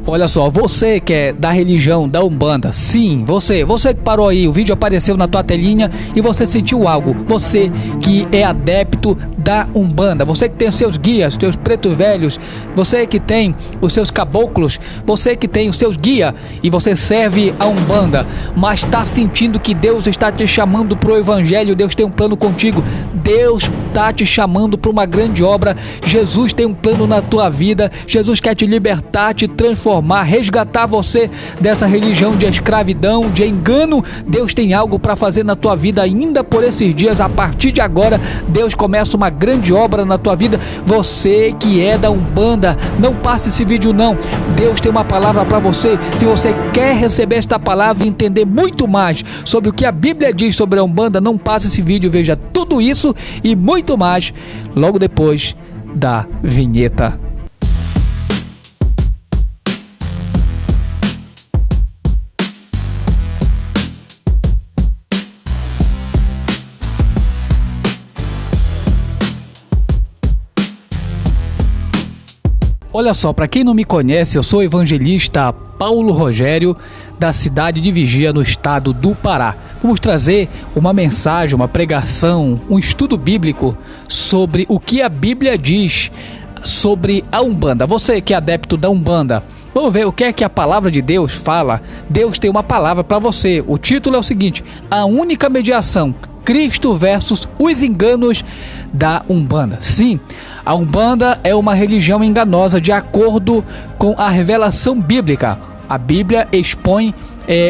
Olha só, você que é da religião da Umbanda, sim, você que parou aí, o vídeo apareceu na tua telinha e você sentiu algo, você que é adepto da Umbanda, você que tem os seus guias, os seus pretos velhos, você que tem os seus caboclos, você que tem os seus guias e você serve a Umbanda, mas está sentindo que Deus está te chamando para o Evangelho, Deus tem um plano contigo, Deus está te chamando para uma grande obra, Jesus tem um plano na tua vida, Jesus quer te libertar, te transformar, resgatar você dessa religião de escravidão, de engano. Deus tem algo para fazer na tua vida ainda por esses dias. A partir de agora, Deus começa uma grande obra na tua vida. Você que é da Umbanda, não passe esse vídeo não. Deus tem uma palavra para você. Se você quer receber esta palavra e entender muito mais sobre o que a Bíblia diz sobre a Umbanda, não passe esse vídeo, veja tudo isso e muito mais logo depois da vinheta. Olha só, para quem não me conhece, eu sou o evangelista Paulo Rogério, da cidade de Vigia, no estado do Pará. Vamos trazer uma mensagem, uma pregação, um estudo bíblico sobre o que a Bíblia diz sobre a Umbanda. Você que é adepto da Umbanda, vamos ver o que é que a palavra de Deus fala. Deus tem uma palavra para você. O título é o seguinte: a única mediação, Cristo versus os enganos da Umbanda. Sim, a Umbanda é uma religião enganosa de acordo com a revelação bíblica. A Bíblia expõe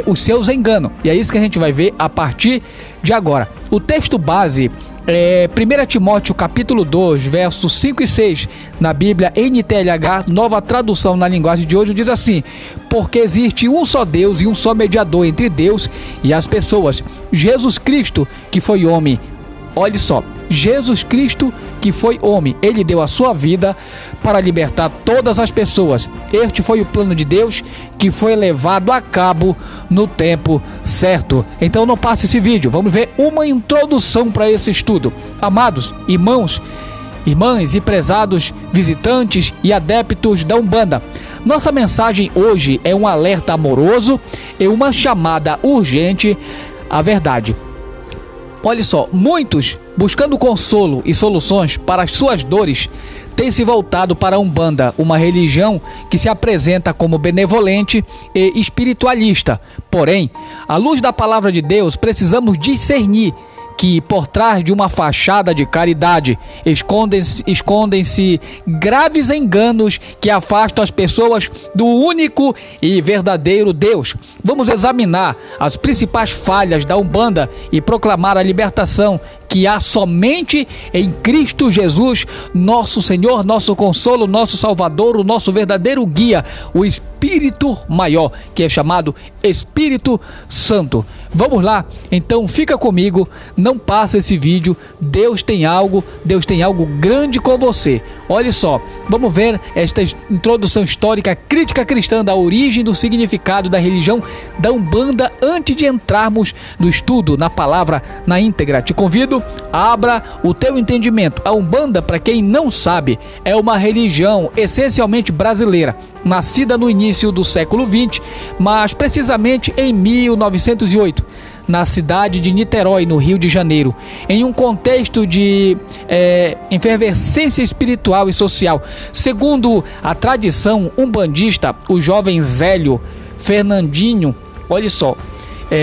os seus enganos. E é isso que a gente vai ver a partir de agora. O texto base é 1 Timóteo capítulo 2, versos 5 e 6, na Bíblia NTLH, nova tradução na linguagem de hoje, diz assim: porque existe um só Deus e um só mediador entre Deus e as pessoas, Jesus Cristo, que foi homem. Olha só, Jesus Cristo que foi homem, ele deu a sua vida para libertar todas as pessoas. Este foi o plano de Deus que foi levado a cabo no tempo certo. Então não passe esse vídeo, vamos ver uma introdução para esse estudo. Amados irmãos, irmãs e prezados visitantes e adeptos da Umbanda, nossa mensagem hoje é um alerta amoroso e uma chamada urgente à verdade. Olha só, muitos, buscando consolo e soluções para as suas dores, têm se voltado para a Umbanda, uma religião que se apresenta como benevolente e espiritualista. Porém, à luz da palavra de Deus, precisamos discernir que por trás de uma fachada de caridade escondem-se graves enganos que afastam as pessoas do único e verdadeiro Deus. Vamos examinar as principais falhas da Umbanda e proclamar a libertação que há somente em Cristo Jesus, nosso Senhor, nosso consolo, nosso Salvador, o nosso verdadeiro guia, o Espírito maior, que é chamado Espírito Santo. Vamos lá? Então fica comigo, não passa esse vídeo. Deus tem algo grande com você. Olha só, vamos ver esta introdução histórica, crítica cristã da origem do significado da religião da Umbanda antes de entrarmos no estudo, na palavra, na íntegra. Te convido, abra o teu entendimento. A Umbanda, para quem não sabe, é uma religião essencialmente brasileira, nascida no início do século XX, mas precisamente em 1908, na cidade de Niterói, no Rio de Janeiro, em um contexto de efervescência espiritual e social. Segundo a tradição umbandista, o jovem Zélio Fernandinho, olha só,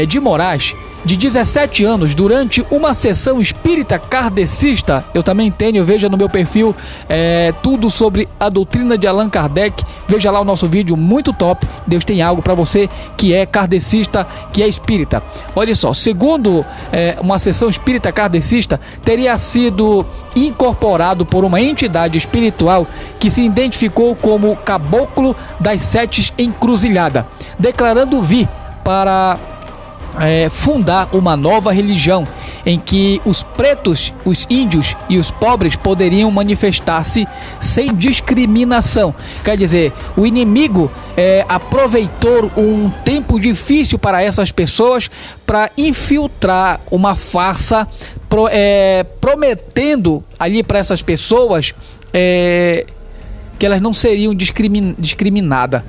de Moraes, de 17 anos, durante uma sessão espírita kardecista, eu também tenho, veja no meu perfil tudo sobre a doutrina de Allan Kardec, veja lá o nosso vídeo muito top. Deus tem algo para você que é kardecista, que é espírita. Olha só, segundo uma sessão espírita kardecista, teria sido incorporado por uma entidade espiritual que se identificou como Caboclo das Sete Encruzilhadas, declarando vir para fundar uma nova religião em que os pretos, os índios e os pobres poderiam manifestar-se sem discriminação. Quer dizer, o inimigo aproveitou um tempo difícil para essas pessoas para infiltrar uma farsa, prometendo ali para essas pessoas que elas não seriam discriminadas.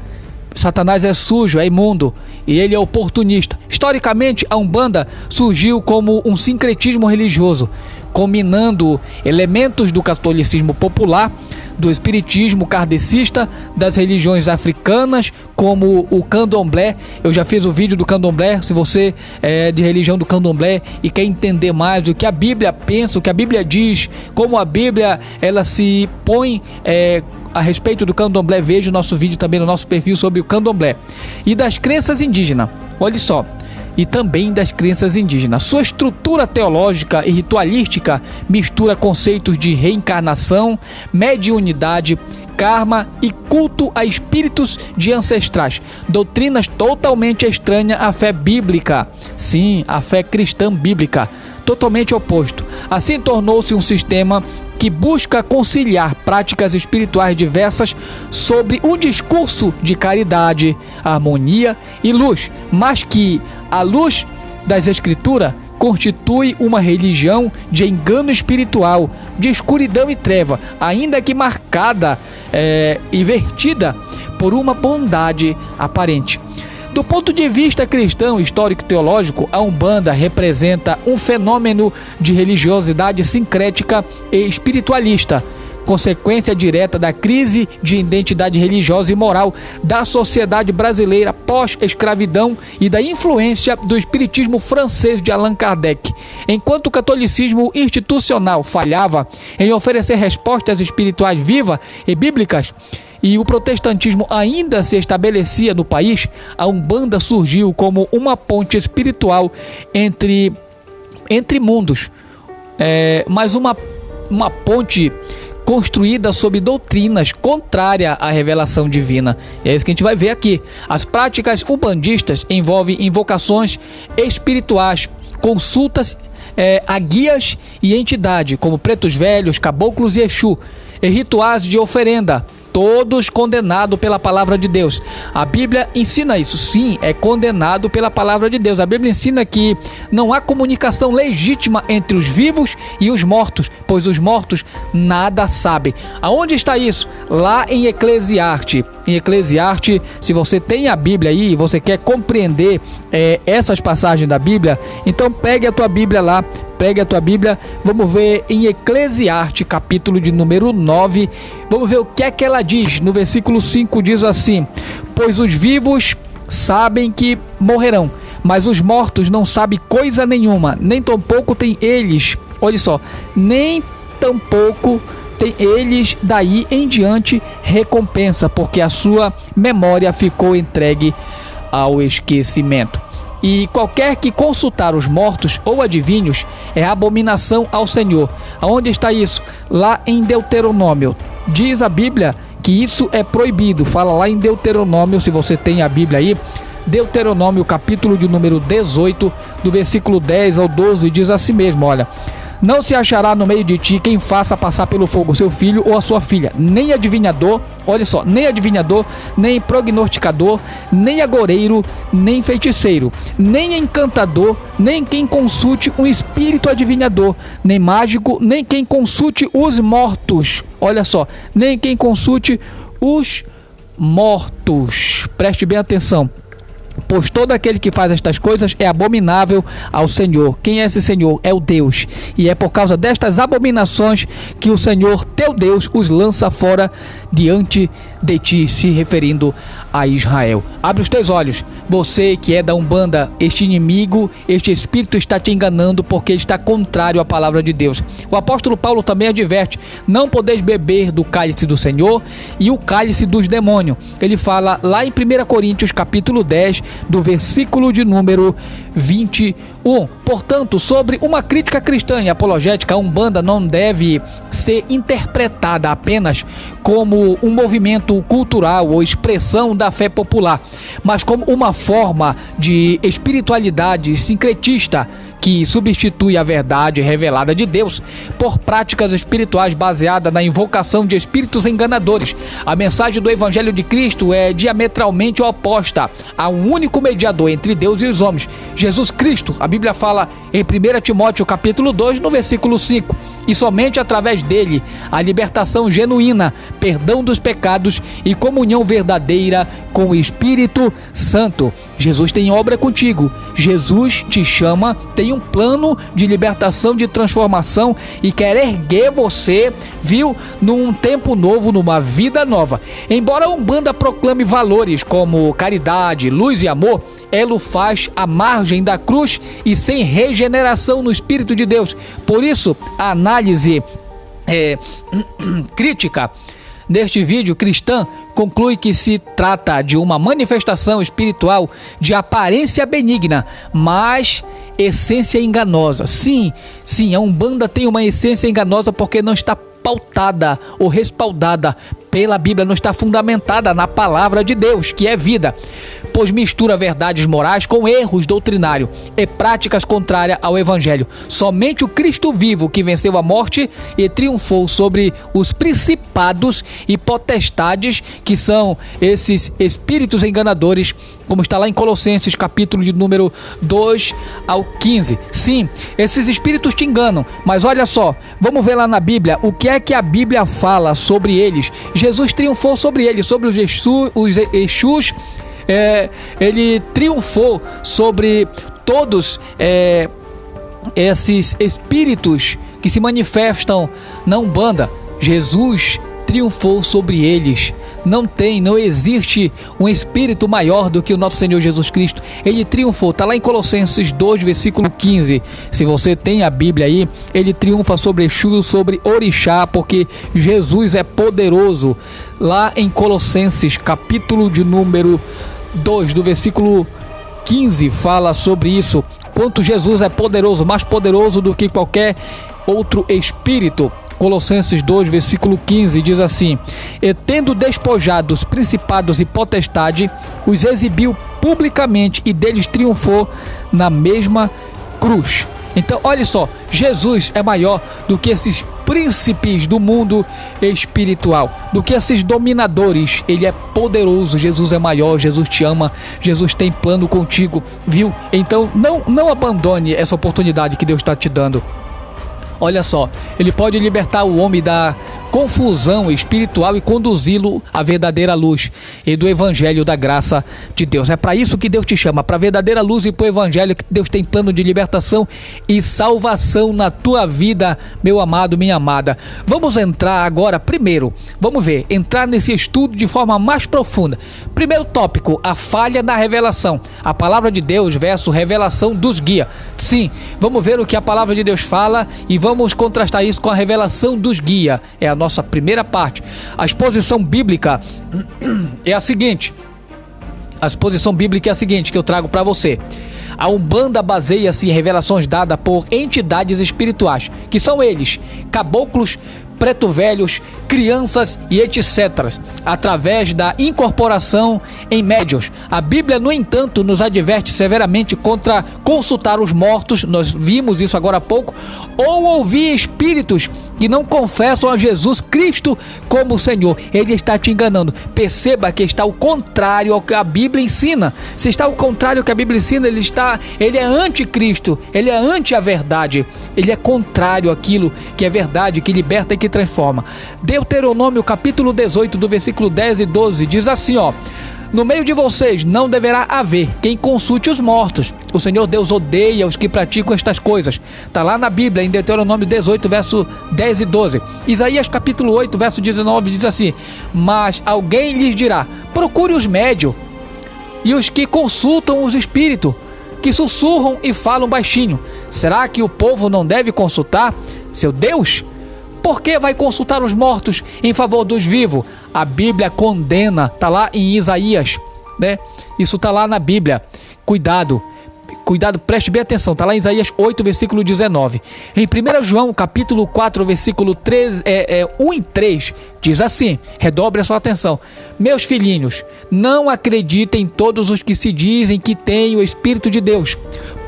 Satanás é sujo, é imundo e ele é oportunista. Historicamente, a Umbanda surgiu como um sincretismo religioso, combinando elementos do catolicismo popular, do espiritismo kardecista, das religiões africanas, como o candomblé. Eu já fiz o vídeo do candomblé. Se você é de religião do candomblé e quer entender mais o que a Bíblia pensa, o que a Bíblia diz, como a Bíblia ela se põe a respeito do candomblé, veja o nosso vídeo também no nosso perfil sobre o candomblé. E das crenças indígenas, olha só, e também das crenças indígenas. Sua estrutura teológica e ritualística mistura conceitos de reencarnação, mediunidade, karma e culto a espíritos de ancestrais, doutrinas totalmente estranhas à fé bíblica. Sim, a fé cristã bíblica, totalmente oposto. Assim tornou-se um sistema que busca conciliar práticas espirituais diversas sobre um discurso de caridade, harmonia e luz, mas que, à luz das Escrituras, constitui uma religião de engano espiritual, de escuridão e treva, ainda que marcada e vertida por uma bondade aparente. Do ponto de vista cristão, histórico e teológico, a Umbanda representa um fenômeno de religiosidade sincrética e espiritualista, consequência direta da crise de identidade religiosa e moral da sociedade brasileira pós-escravidão e da influência do espiritismo francês de Allan Kardec. Enquanto o catolicismo institucional falhava em oferecer respostas espirituais vivas e bíblicas, e o protestantismo ainda se estabelecia no país, a Umbanda surgiu como uma ponte espiritual entre mundos, mas uma ponte construída sob doutrinas contrárias à revelação divina. E é isso que a gente vai ver aqui. As práticas umbandistas envolvem invocações espirituais, consultas a guias e entidades, como pretos velhos, caboclos e Exu, e rituais de oferenda, todos condenados pela palavra de Deus. A Bíblia ensina isso, sim, é condenado pela palavra de Deus. A Bíblia ensina que não há comunicação legítima entre os vivos e os mortos, pois os mortos nada sabem. Aonde está isso? Lá em Eclesiastes. Em Eclesiastes, se você tem a Bíblia aí e você quer compreender essas passagens da Bíblia, então pegue a tua Bíblia lá. Pegue a tua Bíblia, vamos ver em Eclesiastes, capítulo de número 9, vamos ver o que é que ela diz. No versículo 5 diz assim: pois os vivos sabem que morrerão, mas os mortos não sabem coisa nenhuma, nem tampouco tem eles, olha só, nem tampouco tem eles daí em diante recompensa, porque a sua memória ficou entregue ao esquecimento. E qualquer que consultar os mortos ou adivinhos é abominação ao Senhor. Aonde está isso? Lá em Deuteronômio. Diz a Bíblia que isso é proibido. Fala lá em Deuteronômio, se você tem a Bíblia aí. Deuteronômio, capítulo de número 18, do versículo 10 ao 12, diz assim mesmo, olha: não se achará no meio de ti quem faça passar pelo fogo seu filho ou a sua filha, nem adivinhador, olha só, nem adivinhador, nem prognosticador, nem agoreiro, nem feiticeiro, nem encantador, nem quem consulte um espírito adivinhador, nem mágico, nem quem consulte os mortos, olha só, nem quem consulte os mortos. Preste bem atenção. Pois todo aquele que faz estas coisas é abominável ao Senhor. Quem é esse Senhor? É o Deus. E é por causa destas abominações que o Senhor, teu Deus, os lança fora diante de ti, se referindo a Israel. Abre os teus olhos. Você que é da Umbanda, este inimigo, este espírito está te enganando porque ele está contrário à palavra de Deus. O apóstolo Paulo também adverte: não podeis beber do cálice do Senhor e o cálice dos demônios. Ele fala lá em 1 Coríntios capítulo 10, do versículo de número 21. Portanto, sobre uma crítica cristã e apologética, a Umbanda não deve ser interpretada apenas como um movimento cultural ou expressão da fé popular, mas como uma forma de espiritualidade sincretista que substitui a verdade revelada de Deus por práticas espirituais baseadas na invocação de espíritos enganadores. A mensagem do Evangelho de Cristo é diametralmente oposta a um único mediador entre Deus e os homens, Jesus Cristo. A Bíblia fala em 1 Timóteo capítulo 2, no versículo 5, e somente através dele a libertação genuína, perdão dos pecados e comunhão verdadeira com o Espírito Santo. Jesus tem obra contigo, Jesus te chama, tem um plano de libertação, de transformação e quer erguer você, viu, num tempo novo, numa vida nova. Embora a Umbanda proclame valores como caridade, luz e amor, ela o faz à margem da cruz e sem regeneração no Espírito de Deus. Por isso, a análise crítica neste vídeo cristã conclui que se trata de uma manifestação espiritual de aparência benigna, mas essência enganosa. Sim, a Umbanda tem uma essência enganosa porque não está pautada ou respaldada pela Bíblia, não está fundamentada na palavra de Deus, que é vida, pois mistura verdades morais com erros doutrinários e práticas contrárias ao Evangelho. Somente o Cristo vivo, que venceu a morte e triunfou sobre os principados e potestades, que são esses espíritos enganadores, como está lá em Colossenses capítulo de número 2 ao 15. Sim, esses espíritos te enganam, mas olha só, vamos ver lá na Bíblia o que é que a Bíblia fala sobre eles. Jesus triunfou sobre eles, sobre os Exus, ele triunfou sobre todos esses espíritos que se manifestam na Umbanda. Jesus triunfou sobre eles. Não existe um espírito maior do que o nosso Senhor Jesus Cristo. Ele triunfou, está lá em Colossenses 2, versículo 15. Se você tem a Bíblia aí, ele triunfa sobre Exu, sobre Orixá, porque Jesus é poderoso. Lá em Colossenses, capítulo de número 2, do versículo 15, fala sobre isso. Quanto Jesus é poderoso, mais poderoso do que qualquer outro espírito. Colossenses 2, versículo 15, diz assim: e tendo despojado os principados e potestade, os exibiu publicamente e deles triunfou na mesma cruz. Então, olha só, Jesus é maior do que esses príncipes do mundo espiritual, do que esses dominadores. Ele é poderoso, Jesus é maior, Jesus te ama, Jesus tem plano contigo, viu? Então, não abandone essa oportunidade que Deus está te dando. Olha só, ele pode libertar o homem da confusão espiritual e conduzi-lo à verdadeira luz e do evangelho da graça de Deus. É para isso que Deus te chama, para a verdadeira luz e para o evangelho, que Deus tem plano de libertação e salvação na tua vida, meu amado, minha amada. Vamos entrar agora, primeiro, entrar nesse estudo de forma mais profunda. Primeiro tópico, a falha na revelação. A palavra de Deus versus revelação dos guias. Sim, vamos ver o que a palavra de Deus fala e vamos contrastar isso com a revelação dos guias. É a nossa primeira parte. A exposição bíblica é a seguinte. Que eu trago para você. A Umbanda baseia-se em revelações dadas por entidades espirituais, que são eles, caboclos, preto velhos, crianças e etc., através da incorporação em médiuns. A Bíblia, no entanto, nos adverte severamente contra consultar os mortos, nós vimos isso agora há pouco, ou ouvir espíritos que não confessam a Jesus Cristo como Senhor. Ele está te enganando. Perceba que está ao contrário ao que a Bíblia ensina. Se está ao contrário ao que a Bíblia ensina, ele é anticristo, ele é anti a verdade, ele é contrário àquilo que é verdade, que liberta e que transforma. Deuteronômio capítulo 18, do versículo 10 e 12, diz assim, ó: no meio de vocês não deverá haver quem consulte os mortos. O Senhor Deus odeia os que praticam estas coisas. Está lá na Bíblia, em Deuteronômio 18, verso 10 e 12. Isaías capítulo 8, verso 19, diz assim: mas alguém lhes dirá, procure os médios e os que consultam os espíritos, que sussurram e falam baixinho. Será que o povo não deve consultar seu Deus? Por que vai consultar os mortos em favor dos vivos? A Bíblia condena, está lá em Isaías, né? Isso está lá na Bíblia. Cuidado, preste bem atenção. Está lá em Isaías 8, versículo 19. Em 1 João, capítulo 4, versículo 1 e 3, diz assim, redobre a sua atenção: meus filhinhos, não acreditem todos os que se dizem que têm o Espírito de Deus,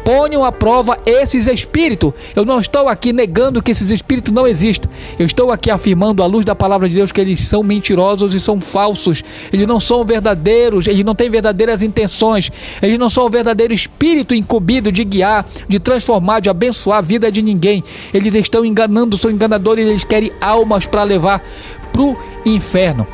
Ponham à prova esses espíritos. Eu não estou aqui negando que esses espíritos não existem. Eu estou aqui afirmando à luz da palavra de Deus que eles são mentirosos e são falsos. Eles não são verdadeiros, eles não têm verdadeiras intenções. Eles não são o verdadeiro espírito incumbido de guiar, de transformar, de abençoar a vida de ninguém. Eles estão enganando, são enganadores, eles querem almas para levar para o inferno.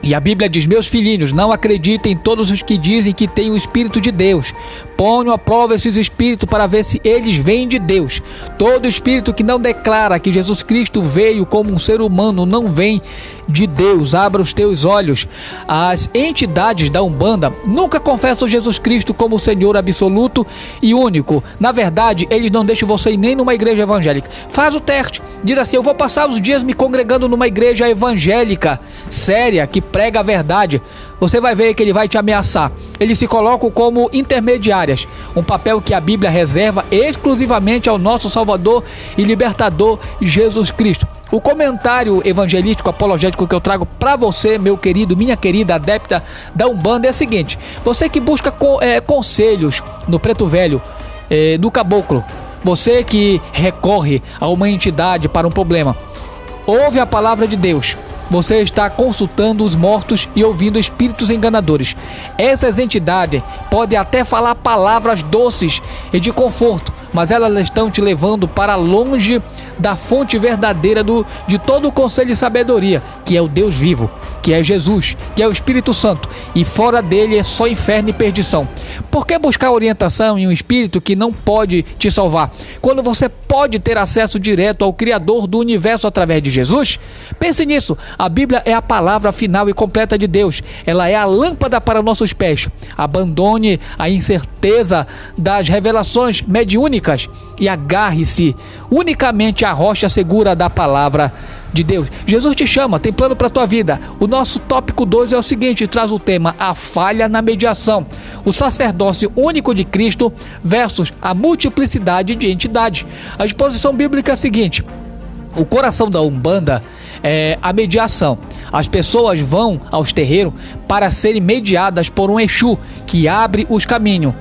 E a Bíblia diz: meus filhinhos, não acreditem em todos os que dizem que têm o Espírito de Deus. Ponham à prova esses espíritos para ver se eles vêm de Deus. Todo espírito que não declara que Jesus Cristo veio como um ser humano não vem de Deus. Abra os teus olhos. As entidades da Umbanda nunca confessam Jesus Cristo como o Senhor absoluto e único. Na verdade, eles não deixam você ir nem numa igreja evangélica. Faz o teste. Diz assim: eu vou passar os dias me congregando numa igreja evangélica séria, que prega a verdade. Você vai ver que ele vai te ameaçar. Eles se colocam como intermediárias, um papel que a Bíblia reserva exclusivamente ao nosso Salvador e Libertador Jesus Cristo. O comentário evangelístico apologético que eu trago para você, meu querido, minha querida adepta da Umbanda, é o seguinte: você que busca conselhos no preto velho, no caboclo, você que recorre a uma entidade para um problema, ouve a palavra de Deus. Você está consultando os mortos e ouvindo espíritos enganadores. Essas entidades podem até falar palavras doces e de conforto, mas elas estão te levando para longe da fonte verdadeira de todo o conselho e sabedoria, que é o Deus vivo, que é Jesus, que é o Espírito Santo, e fora dele é só inferno e perdição. Por que buscar orientação em um espírito que não pode te salvar, quando você pode ter acesso direto ao Criador do universo através de Jesus? Pense nisso. A Bíblia é a palavra final e completa de Deus. Ela é a lâmpada para nossos pés. Abandone a incerteza das revelações mediúnicas e agarre-se unicamente à rocha segura da palavra de Deus. Jesus te chama, tem plano para a tua vida. O nosso tópico 2 é o seguinte: traz o tema a falha na mediação, o sacerdócio único de Cristo versus a multiplicidade de entidades. A exposição bíblica é a seguinte: o coração da Umbanda é a mediação. As pessoas vão aos terreiros para serem mediadas por um Exu que abre os caminhos,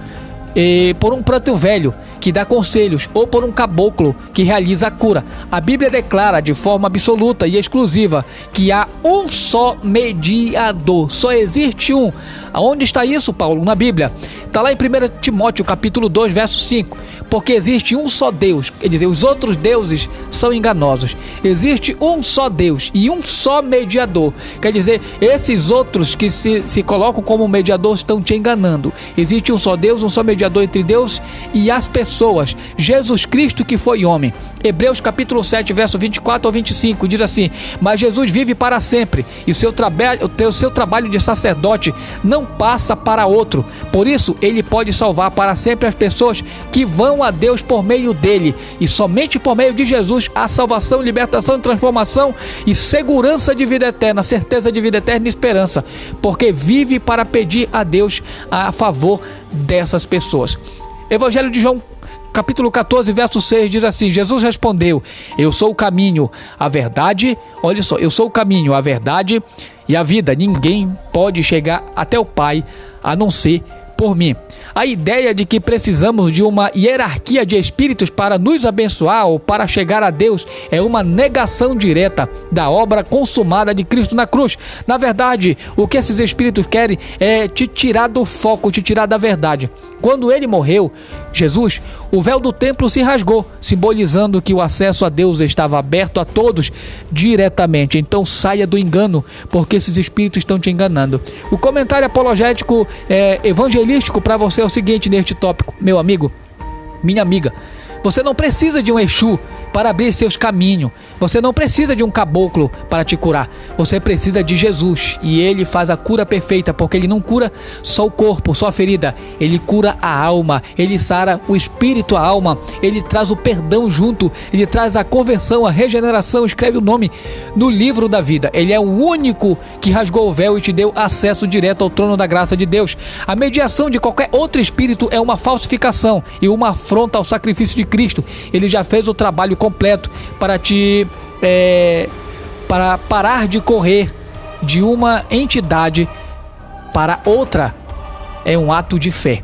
e por um preto velho que dá conselhos, ou por um caboclo que realiza a cura. A Bíblia declara de forma absoluta e exclusiva que há um só mediador, só existe um. Aonde está isso, Paulo? Na Bíblia. Está lá em 1 Timóteo capítulo 2, verso 5. Porque existe um só Deus, quer dizer, os outros deuses são enganosos. Existe um só Deus e um só mediador. Quer dizer, esses outros que se colocam como mediador estão te enganando. Existe um só Deus, um só mediador entre Deus e as pessoas. Jesus Cristo, que foi homem. Hebreus capítulo 7, verso 24 ao 25, diz assim: mas Jesus vive para sempre, e o seu trabalho de sacerdote não passa para outro. Por isso, ele pode salvar para sempre as pessoas que vão a Deus por meio dele. E somente por meio de Jesus há salvação, libertação, transformação e segurança de vida eterna, certeza de vida eterna e esperança, porque vive para pedir a Deus a favor dessas pessoas. Evangelho de João capítulo 14, verso 6 diz assim: Jesus respondeu: eu sou o caminho, a verdade, olha só, eu sou o caminho, a verdade e a vida. Ninguém pode chegar até o Pai a não ser por mim. A ideia de que precisamos de uma hierarquia de espíritos para nos abençoar ou para chegar a Deus é uma negação direta da obra consumada de Cristo na cruz. Na verdade, o que esses espíritos querem é te tirar do foco, te tirar da verdade. Quando ele morreu, Jesus, o véu do templo se rasgou, simbolizando que o acesso a Deus estava aberto a todos diretamente. Então saia do engano, porque esses espíritos estão te enganando. O comentário apologético evangelístico para você é o seguinte neste tópico: meu amigo, minha amiga, você não precisa de um Exu para abrir seus caminhos. Você não precisa de um caboclo para te curar. Você precisa de Jesus, e ele faz a cura perfeita, porque ele não cura só o corpo, só a ferida. Ele cura a alma, ele sara o espírito, a alma. Ele traz o perdão junto, ele traz a conversão, a regeneração. Escreve o nome no livro da vida. Ele é o único que rasgou o véu e te deu acesso direto ao trono da graça de Deus. A mediação de qualquer outro espírito é uma falsificação e uma afronta ao sacrifício de Cristo. Ele já fez o trabalho completo para parar de correr de uma entidade para outra. É um ato de fé.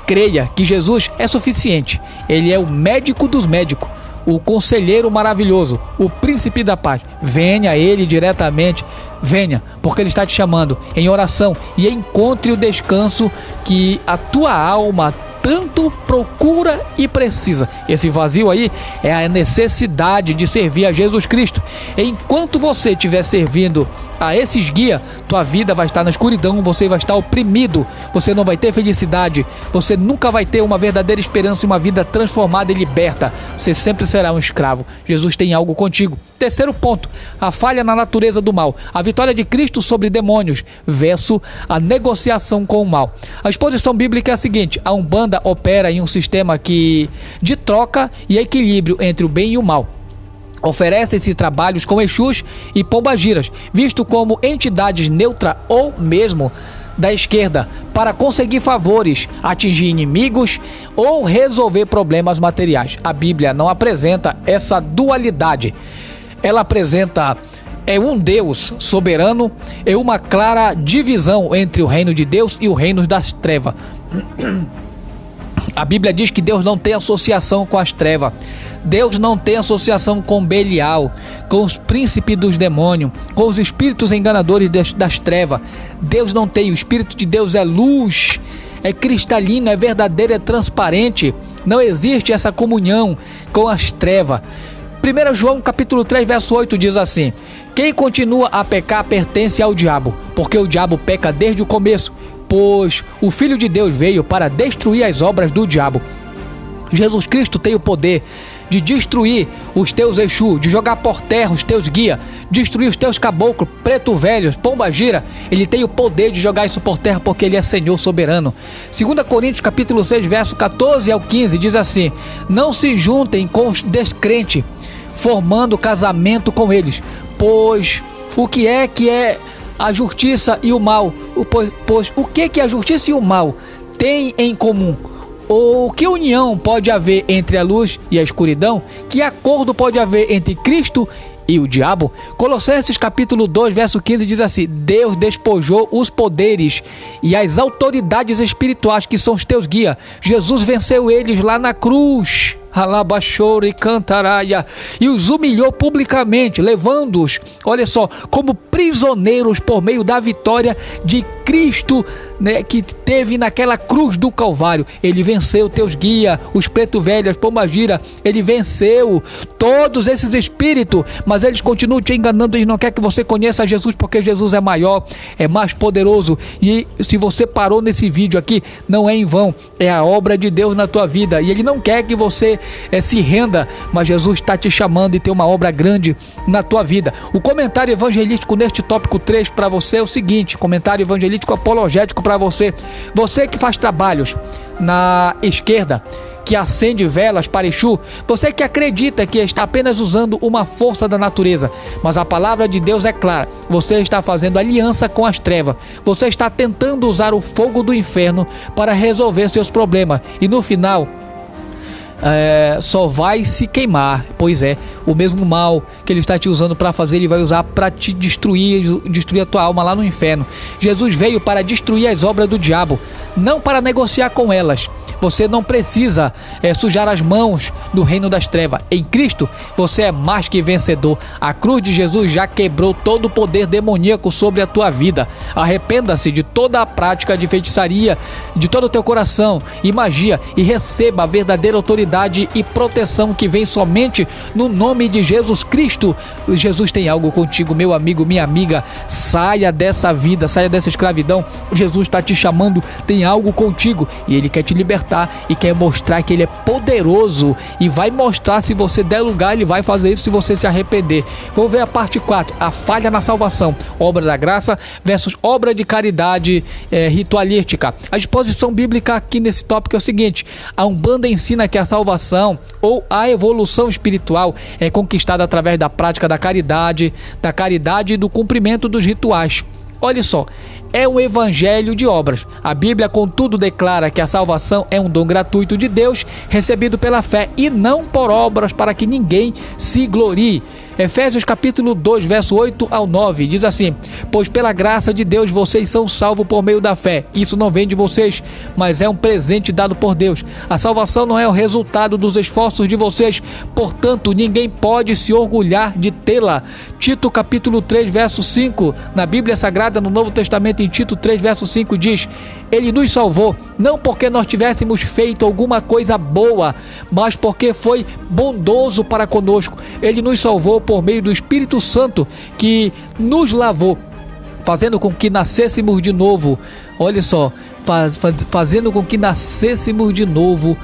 creia que Jesus é suficiente. Ele é o médico dos médicos, o conselheiro maravilhoso, o príncipe da paz. Venha a ele diretamente, venha, porque ele está te chamando em oração e encontre o descanso que a tua alma tanto procura e precisa. Esse vazio aí é a necessidade de servir a Jesus Cristo. Enquanto você estiver servindo a esses guias, tua vida vai estar na escuridão, você vai estar oprimido, você não vai ter felicidade, você nunca vai ter uma verdadeira esperança e uma vida transformada e liberta. Você sempre será um escravo. Jesus tem algo contigo. Terceiro ponto, a falha na natureza do mal. A vitória de Cristo sobre demônios versus a negociação com o mal. A exposição bíblica é a seguinte: a Umbanda opera em um sistema de troca e equilíbrio entre o bem e o mal. Oferecem-se trabalhos com Exus e Pombagiras, visto como entidades neutras ou mesmo da esquerda, para conseguir favores, atingir inimigos ou resolver problemas materiais. A Bíblia não apresenta essa dualidade. Ela apresenta um Deus soberano e uma clara divisão entre o reino de Deus e o reino das trevas. A Bíblia diz que Deus não tem associação com as trevas. Deus não tem associação com Belial, com os príncipes dos demônios, com os espíritos enganadores das trevas. Deus não tem. O Espírito de Deus é luz, é cristalino, é verdadeiro, é transparente. Não existe essa comunhão com as trevas. 1 João capítulo 3, verso 8 diz assim: quem continua a pecar pertence ao diabo, porque o diabo peca desde o começo, pois o Filho de Deus veio para destruir as obras do diabo. Jesus Cristo tem o poder de destruir os teus Exu, de jogar por terra os teus guias, destruir os teus caboclos, preto velhos, pombagira. Ele tem o poder de jogar isso por terra porque ele é Senhor soberano. 2 Coríntios capítulo 6, verso 14 ao 15 diz assim: não se juntem com os descrentes, formando casamento com eles, pois o que é a justiça e o mal? Pois o que a justiça e o mal têm em comum? Ou que união pode haver entre a luz e a escuridão? Que acordo pode haver entre Cristo e o diabo? Colossenses capítulo 2, verso 15 diz assim: Deus despojou os poderes e as autoridades espirituais que são os teus guias. Jesus venceu eles lá na cruz. Alabachoro e cantaraia, e os humilhou publicamente, levando-os, olha só, como prisioneiros por meio da vitória de Cristo, né, que teve naquela cruz do Calvário. Ele venceu teus guias, os preto velhos, pombagira. Ele venceu todos esses espíritos, mas eles continuam te enganando. Eles não querem que você conheça Jesus, porque Jesus é maior, é mais poderoso. E se você parou nesse vídeo aqui, não é em vão, é a obra de Deus na tua vida, e ele não quer que você se renda, mas Jesus está te chamando e tem uma obra grande na tua vida. O comentário evangelístico neste tópico 3 para você é o seguinte: comentário evangelístico apologético para você. Você que faz trabalhos na esquerda, que acende velas para Exu, você que acredita que está apenas usando uma força da natureza, mas a palavra de Deus é clara: você está fazendo aliança com as trevas, você está tentando usar o fogo do inferno para resolver seus problemas, e no final só vai se queimar. Pois é, o mesmo mal que ele está te usando para fazer, ele vai usar para te destruir a tua alma lá no inferno. Jesus veio para destruir as obras do diabo, não para negociar com elas. Você não precisa sujar as mãos do reino das trevas. Em Cristo você é mais que vencedor. A cruz de Jesus já quebrou todo o poder demoníaco sobre a tua vida. Arrependa-se de toda a prática de feitiçaria, de todo o teu coração e magia, e receba a verdadeira autoridade e proteção que vem somente no nome de Jesus Cristo. Jesus tem algo contigo, meu amigo, minha amiga. Saia dessa vida, saia dessa escravidão. Jesus está te chamando, tem algo contigo, e ele quer te libertar e quer mostrar que ele é poderoso, e vai mostrar. Se você der lugar, ele vai fazer isso se você se arrepender. Vamos ver a parte 4, a falha na salvação, obra da graça versus obra de caridade ritualística. A exposição bíblica aqui nesse tópico é o seguinte: a Umbanda ensina que a salvação ou a evolução espiritual é conquistada através da prática da caridade e do cumprimento dos rituais. Olha só, é um evangelho de obras. A Bíblia, contudo, declara que a salvação é um dom gratuito de Deus, recebido pela fé e não por obras, para que ninguém se glorie. Efésios capítulo 2, verso 8 ao 9, diz assim: pois pela graça de Deus vocês são salvos por meio da fé. Isso não vem de vocês, mas é um presente dado por Deus. A salvação não é o resultado dos esforços de vocês, portanto ninguém pode se orgulhar de tê-la. Tito capítulo 3, verso 5, na Bíblia Sagrada, no Novo Testamento, em Tito 3, verso 5, diz: ele nos salvou, não porque nós tivéssemos feito alguma coisa boa, mas porque foi bondoso para conosco. Ele nos salvou por meio do Espírito Santo, que nos lavou, fazendo com que nascêssemos de novo. Olha só, fazendo com que nascêssemos de novo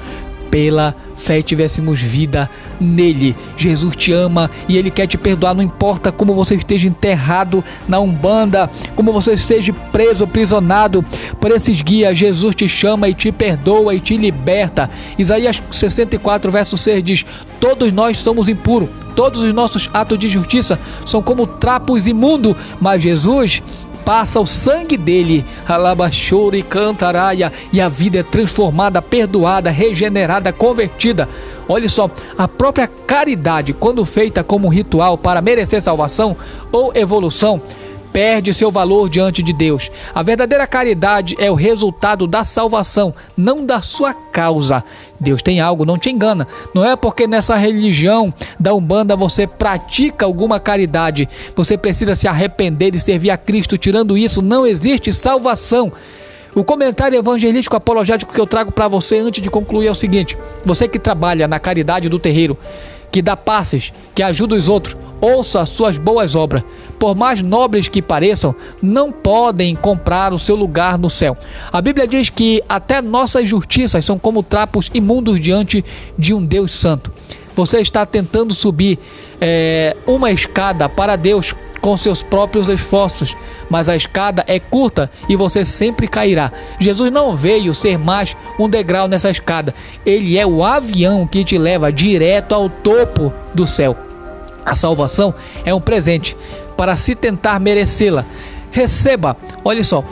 pela fé e tivéssemos vida nele. Jesus te ama e ele quer te perdoar, não importa como você esteja enterrado na Umbanda, como você esteja preso, aprisionado por esses guias. Jesus te chama e te perdoa e te liberta. Isaías 64, verso 6 diz: todos nós somos impuros, todos os nossos atos de justiça são como trapos imundos, mas Jesus passa o sangue dele, alabachoro e cantaraia, e a vida é transformada, perdoada, regenerada, convertida. Olha só, a própria caridade, quando feita como um ritual para merecer salvação ou evolução, perde seu valor diante de Deus. A verdadeira caridade é o resultado da salvação, não da sua causa. Deus tem algo, não te engana. Não é porque nessa religião da Umbanda você pratica alguma caridade, você precisa se arrepender e servir a Cristo. Tirando isso, não existe salvação. O comentário evangelístico apologético que eu trago para você antes de concluir é o seguinte: você que trabalha na caridade do terreiro, que dá passes, que ajuda os outros, ouça suas boas obras. Por mais nobres que pareçam, não podem comprar o seu lugar no céu. A Bíblia diz que até nossas justiças são como trapos imundos diante de um Deus santo. Você está tentando subir uma escada para Deus com seus próprios esforços, mas a escada é curta e você sempre cairá. Jesus não veio ser mais um degrau nessa escada. Ele é o avião que te leva direto ao topo do céu. A salvação é um presente para se tentar merecê-la. Receba, olha só,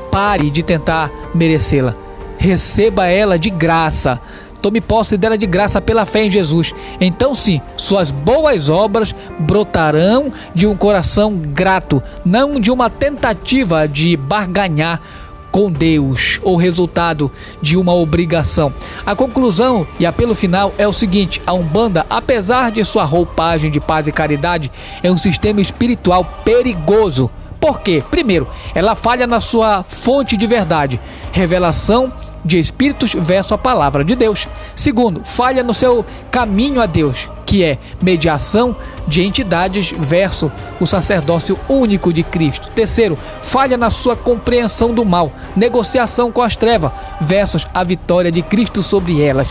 pare de tentar merecê-la. Receba ela de graça. Tome posse dela de graça pela fé em Jesus. Então sim, suas boas obras brotarão de um coração grato, não de uma tentativa de barganhar com Deus ou resultado de uma obrigação. A conclusão e apelo final é o seguinte: a Umbanda, apesar de sua roupagem de paz e caridade, é um sistema espiritual perigoso. Por quê? Primeiro, ela falha na sua fonte de verdade, revelação de espíritos versus a palavra de Deus. Segundo, falha no seu caminho a Deus, que é mediação de entidades versus o sacerdócio único de Cristo. Terceiro, falha na sua compreensão do mal, negociação com as trevas versus a vitória de Cristo sobre elas.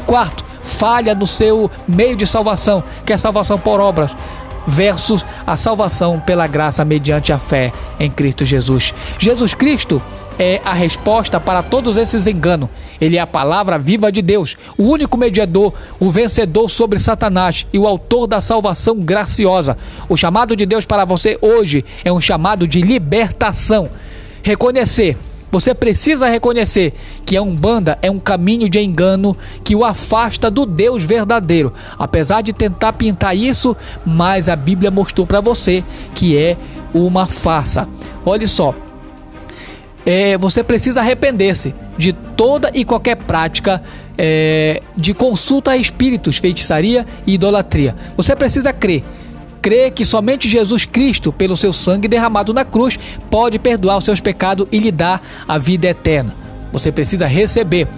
Quarto, falha no seu meio de salvação, que é salvação por obras versus a salvação pela graça mediante a fé em Cristo Jesus. Jesus Cristo é a resposta para todos esses enganos. Ele é a palavra viva de Deus, o único mediador, o vencedor sobre Satanás e o autor da salvação graciosa. O chamado de Deus para você hoje é um chamado de libertação. Você precisa reconhecer que a Umbanda é um caminho de engano que o afasta do Deus verdadeiro. Apesar de tentar pintar isso, mas a Bíblia mostrou para você que é uma farsa. Olha só, você precisa arrepender-se de toda e qualquer prática de consulta a espíritos, feitiçaria e idolatria. Você precisa crer que somente Jesus Cristo, pelo seu sangue derramado na cruz, pode perdoar os seus pecados e lhe dar a vida eterna. Você precisa receber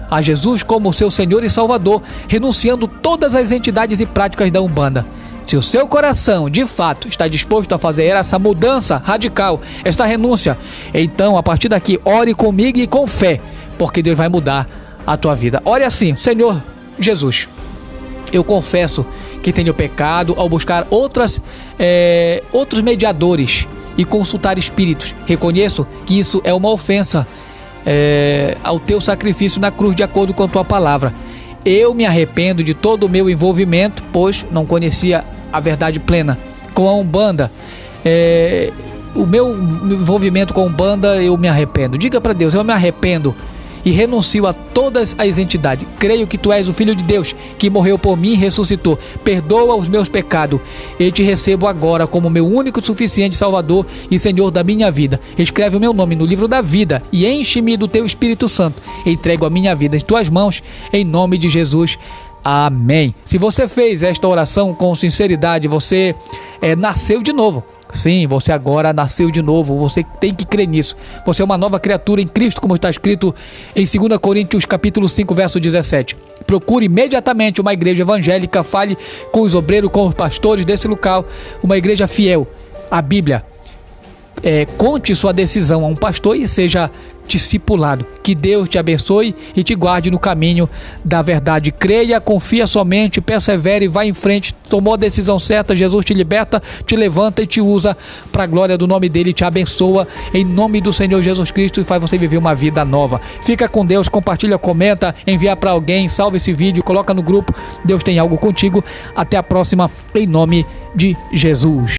a Jesus como seu Senhor e Salvador, renunciando todas as entidades e práticas da Umbanda. Se o seu coração, de fato, está disposto a fazer essa mudança radical, esta renúncia, então, a partir daqui, ore comigo e com fé, porque Deus vai mudar a tua vida. Ore assim: Senhor Jesus, eu confesso que tenho pecado ao buscar outros mediadores e consultar espíritos. Reconheço que isso é uma ofensa ao teu sacrifício na cruz, de acordo com a tua palavra. Eu me arrependo de todo o meu envolvimento, pois não conhecia a verdade plena com a Umbanda. O meu envolvimento com a Umbanda, eu me arrependo. Diga para Deus: eu me arrependo e renuncio a todas as entidades. Creio que tu és o Filho de Deus, que morreu por mim e ressuscitou. Perdoa os meus pecados e te recebo agora como meu único e suficiente Salvador e Senhor da minha vida. Escreve o meu nome no livro da vida e enche-me do teu Espírito Santo. Entrego a minha vida em tuas mãos, em nome de Jesus. Amém. Se você fez esta oração com sinceridade, você nasceu de novo. Sim, você agora nasceu de novo. Você tem que crer nisso. Você é uma nova criatura em Cristo, como está escrito em 2 Coríntios capítulo 5, verso 17. Procure imediatamente uma igreja evangélica, fale com os obreiros, com os pastores desse local, uma igreja fiel à Bíblia. Conte sua decisão a um pastor e seja discipulado. Que Deus te abençoe e te guarde no caminho da verdade. Creia, confia somente, persevere, vá em frente. Tomou a decisão certa, Jesus te liberta, te levanta e te usa para a glória do nome dele, te abençoa em nome do Senhor Jesus Cristo e faz você viver uma vida nova. Fica com Deus, compartilha, comenta, envia para alguém, salva esse vídeo, coloca no grupo. Deus tem algo contigo. Até a próxima, em nome de Jesus.